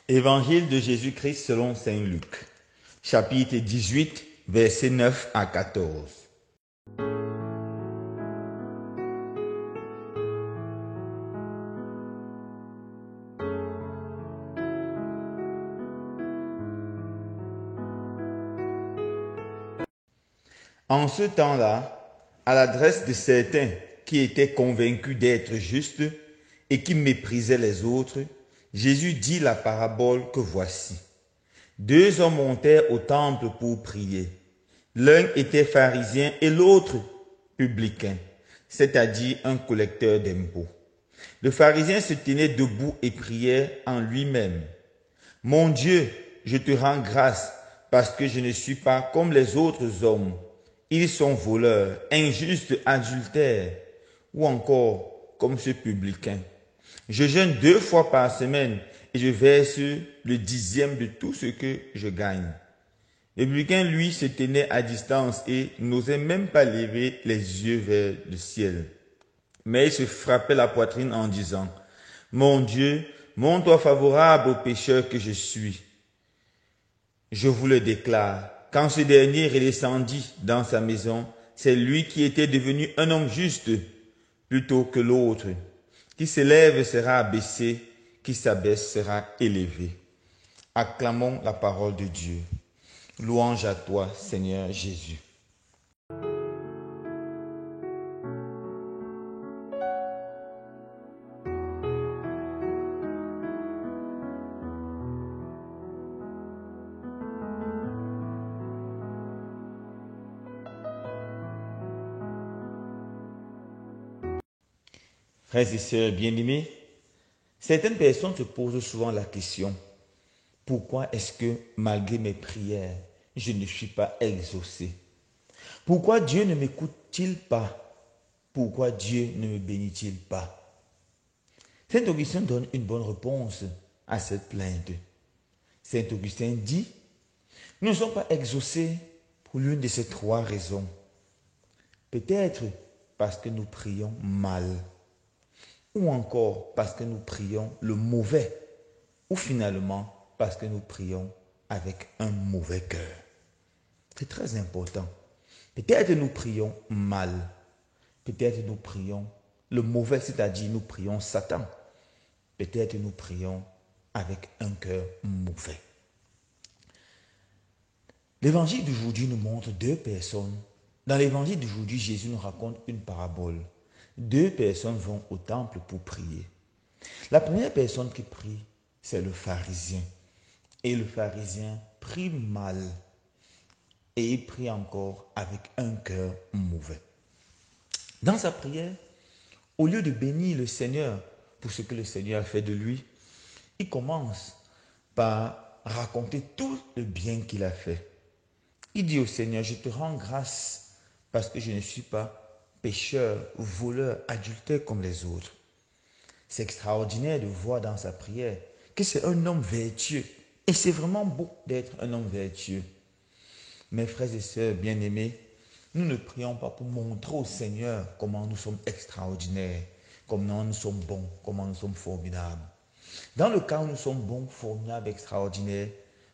Évangile de Jésus-Christ selon saint Luc, chapitre 18, versets 9 à 14. En ce temps-là, à l'adresse de certains qui étaient convaincus d'être justes et qui méprisaient les autres, Jésus dit la parabole que voici. Deux hommes montèrent au temple pour prier. L'un était pharisien et l'autre publicain, c'est-à-dire un collecteur d'impôts. Le pharisien se tenait debout et priait en lui-même. « Mon Dieu, je te rends grâce parce que je ne suis pas comme les autres hommes. Ils sont voleurs, injustes, adultères, ou encore comme ce publicain. Je jeûne 2 fois par semaine et je verse le 10e de tout ce que je gagne. » Le publicain, lui, se tenait à distance et n'osait même pas lever les yeux vers le ciel. Mais il se frappait la poitrine en disant, « Mon Dieu, montre-toi favorable au pécheur que je suis. Je vous le déclare. » Quand ce dernier redescendit dans sa maison, c'est lui qui était devenu un homme juste plutôt que l'autre. Qui s'élève sera abaissé, qui s'abaisse sera élevé. Acclamons la parole de Dieu. Louange à toi, Seigneur Jésus. Frères et sœurs bien-aimés, certaines personnes se posent souvent la question, pourquoi est-ce que malgré mes prières, je ne suis pas exaucé? Pourquoi Dieu ne m'écoute-t-il pas? Pourquoi Dieu ne me bénit-il pas? Saint Augustin donne une bonne réponse à cette plainte. Saint Augustin dit, nous ne sommes pas exaucés pour l'une de ces 3 raisons. Peut-être parce que nous prions mal, ou encore parce que nous prions le mauvais, ou finalement parce que nous prions avec un mauvais cœur. C'est très important. Peut-être nous prions mal, peut-être nous prions le mauvais, c'est-à-dire nous prions Satan. Peut-être nous prions avec un cœur mauvais. L'évangile d'aujourd'hui nous montre 2 personnes. Dans l'évangile d'aujourd'hui, Jésus nous raconte une parabole. 2 personnes vont au temple pour prier. La première personne qui prie, c'est le pharisien. Et le pharisien prie mal. Et il prie encore avec un cœur mauvais. Dans sa prière, au lieu de bénir le Seigneur pour ce que le Seigneur a fait de lui, il commence par raconter tout le bien qu'il a fait. Il dit au Seigneur, je te rends grâce parce que je ne suis pas pécheur, voleur, adultère comme les autres. C'est extraordinaire de voir dans sa prière que c'est un homme vertueux. Et c'est vraiment beau d'être un homme vertueux. Mes frères et sœurs bien-aimés, nous ne prions pas pour montrer au Seigneur comment nous sommes extraordinaires, comment nous sommes bons, comment nous sommes formidables. Dans le cas où nous sommes bons, formidables, extraordinaires,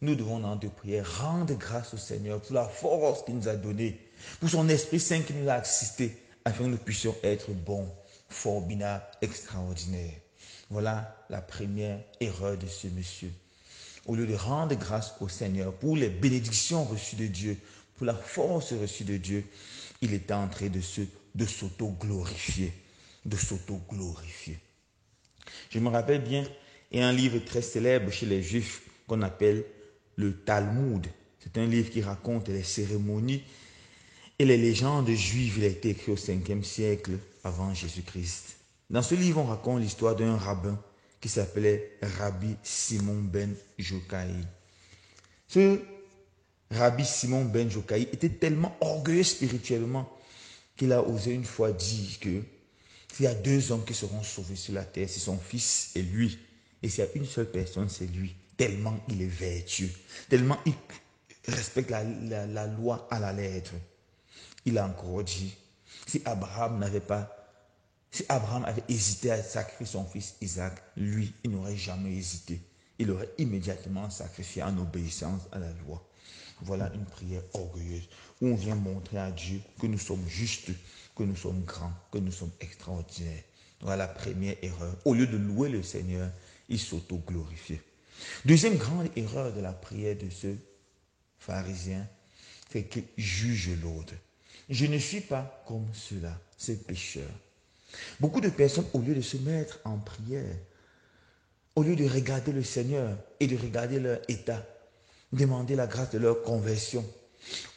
nous devons dans notre prière rendre grâce au Seigneur pour la force qu'il nous a donnée, pour son Esprit Saint qui nous a assistés, afin que nous puissions être bons, formidables, extraordinaires. Voilà la première erreur de ce monsieur. Au lieu de rendre grâce au Seigneur pour les bénédictions reçues de Dieu, pour la force reçue de Dieu, il était en train de s'auto-glorifier, Je me rappelle bien, il y a un livre très célèbre chez les Juifs qu'on appelle le Talmud. C'est un livre qui raconte les cérémonies et les légendes juives. Il a été écrit au 5e siècle avant Jésus-Christ. Dans ce livre, on raconte l'histoire d'un rabbin qui s'appelait Rabbi Simon ben Jochaï. Ce Rabbi Simon ben Jochaï était tellement orgueilleux spirituellement qu'il a osé une fois dire que s'il y a 2 hommes qui seront sauvés sur la terre, c'est son fils et lui. Et s'il y a une seule personne, c'est lui. Tellement il est vertueux, tellement il respecte la loi à la lettre. Il a encore dit, si Abraham avait hésité à sacrifier son fils Isaac, lui, il n'aurait jamais hésité. il aurait immédiatement sacrifié en obéissance à la loi. Voilà une prière orgueilleuse où on vient montrer à Dieu que nous sommes justes, que nous sommes grands, que nous sommes extraordinaires. Voilà la première erreur. Au lieu de louer le Seigneur, il s'auto-glorifiait. Deuxième grande erreur de la prière de ce pharisien, c'est qu'il juge l'autre. Je ne suis pas comme ceux-là, ces pécheurs. Beaucoup de personnes, au lieu de se mettre en prière, au lieu de regarder le Seigneur et de regarder leur état, demander la grâce de leur conversion,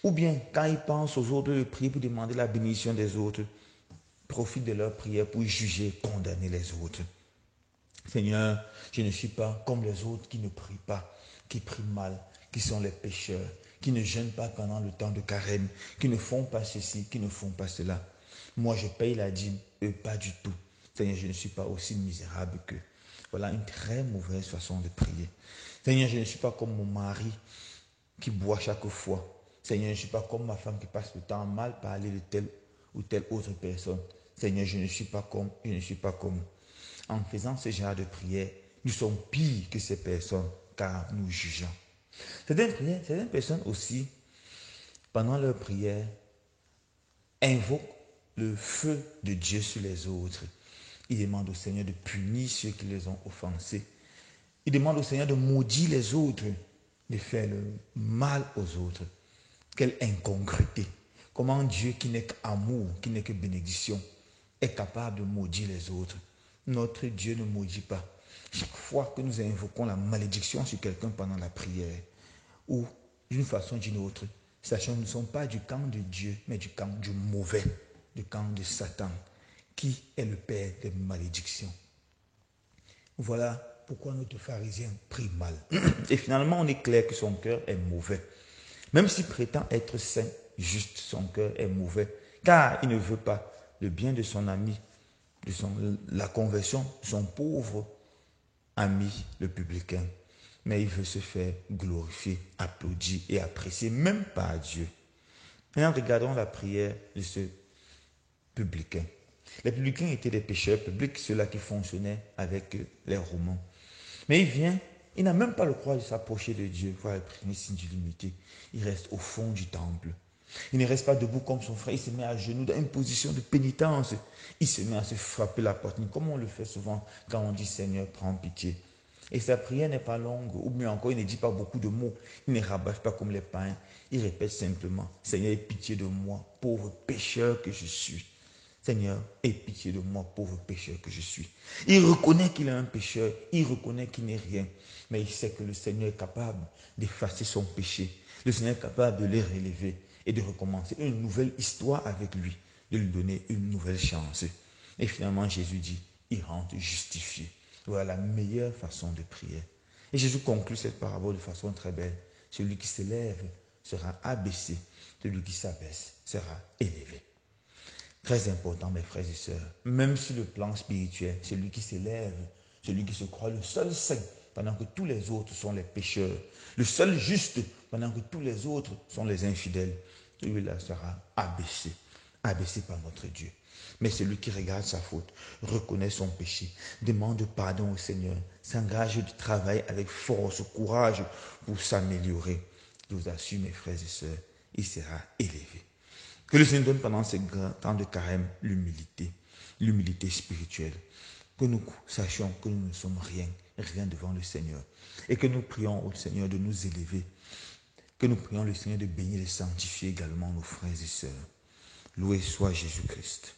ou bien quand ils pensent aux autres de prier pour demander la bénédiction des autres, profitent de leur prière pour juger, condamner les autres. Seigneur, je ne suis pas comme les autres qui ne prient pas, qui prient mal, qui sont les pécheurs, qui ne jeûnent pas pendant le temps de carême, qui ne font pas ceci, qui ne font pas cela. Moi, je paye la dîme, eux, pas du tout. Seigneur, je ne suis pas aussi misérable qu'eux. Voilà une très mauvaise façon de prier. Seigneur, je ne suis pas comme mon mari qui boit chaque fois. Seigneur, je ne suis pas comme ma femme qui passe le temps à mal parler de telle ou telle autre personne. Seigneur, je ne suis pas comme. En faisant ce genre de prière, nous sommes pires que ces personnes car nous jugeons. Certaines personnes aussi, pendant leur prière, invoquent le feu de Dieu sur les autres. Ils demandent au Seigneur de punir ceux qui les ont offensés. Ils demandent au Seigneur de maudire les autres, de faire le mal aux autres. Quelle incongruité. Comment Dieu qui n'est qu'amour, qui n'est que bénédiction, est capable de maudire les autres. Notre Dieu ne maudit pas. Chaque fois que nous invoquons la malédiction sur quelqu'un pendant la prière, ou d'une façon ou d'une autre, sachant que nous ne sommes pas du camp de Dieu, mais du camp du mauvais, du camp de Satan, qui est le père des malédictions. Voilà pourquoi notre pharisien prie mal. Et finalement, on est clair que son cœur est mauvais. Même s'il prétend être saint, juste, son cœur est mauvais, car il ne veut pas le bien de son ami, la conversion de son pauvre ami, le publicain. Mais il veut se faire glorifier, applaudir et apprécier, même par Dieu. Maintenant, regardons la prière de ce publicain. Les publicains étaient des pécheurs publics, ceux-là qui fonctionnaient avec les Romains. Mais il n'a même pas le courage de s'approcher de Dieu. Voilà le premier signe d'humilité. Il reste au fond du temple. Il ne reste pas debout comme son frère. Il se met à genoux dans une position de pénitence. Il se met à se frapper la poitrine, comme on le fait souvent quand on dit Seigneur, prends pitié. Et sa prière n'est pas longue, ou mieux encore, il ne dit pas beaucoup de mots. Il ne rabâche pas comme les païens. Il répète simplement, Seigneur, aie pitié de moi, pauvre pécheur que je suis. Seigneur, aie pitié de moi, pauvre pécheur que je suis. Il reconnaît qu'il est un pécheur, il reconnaît qu'il n'est rien, mais il sait que le Seigneur est capable d'effacer son péché. Le Seigneur est capable de les relever et de recommencer une nouvelle histoire avec lui, de lui donner une nouvelle chance. Et finalement, Jésus dit, il rentre justifié. Voilà la meilleure façon de prier. Et Jésus conclut cette parabole de façon très belle. Celui qui s'élève sera abaissé, celui qui s'abaisse sera élevé. Très important, mes frères et sœurs, même sur le plan spirituel, celui qui s'élève, celui qui se croit le seul saint, pendant que tous les autres sont les pécheurs, le seul juste, pendant que tous les autres sont les infidèles, celui-là sera abaissé, abaissé par notre Dieu. Mais celui qui regarde sa faute, reconnaît son péché, demande pardon au Seigneur, s'engage du travail avec force, courage pour s'améliorer, je vous assure, mes frères et sœurs, il sera élevé. Que le Seigneur donne pendant ces temps de carême l'humilité spirituelle. Que nous sachions que nous ne sommes rien devant le Seigneur. Et que nous prions au Seigneur de nous élever. Que nous prions le Seigneur de bénir et de sanctifier également nos frères et sœurs. Loué soit Jésus-Christ.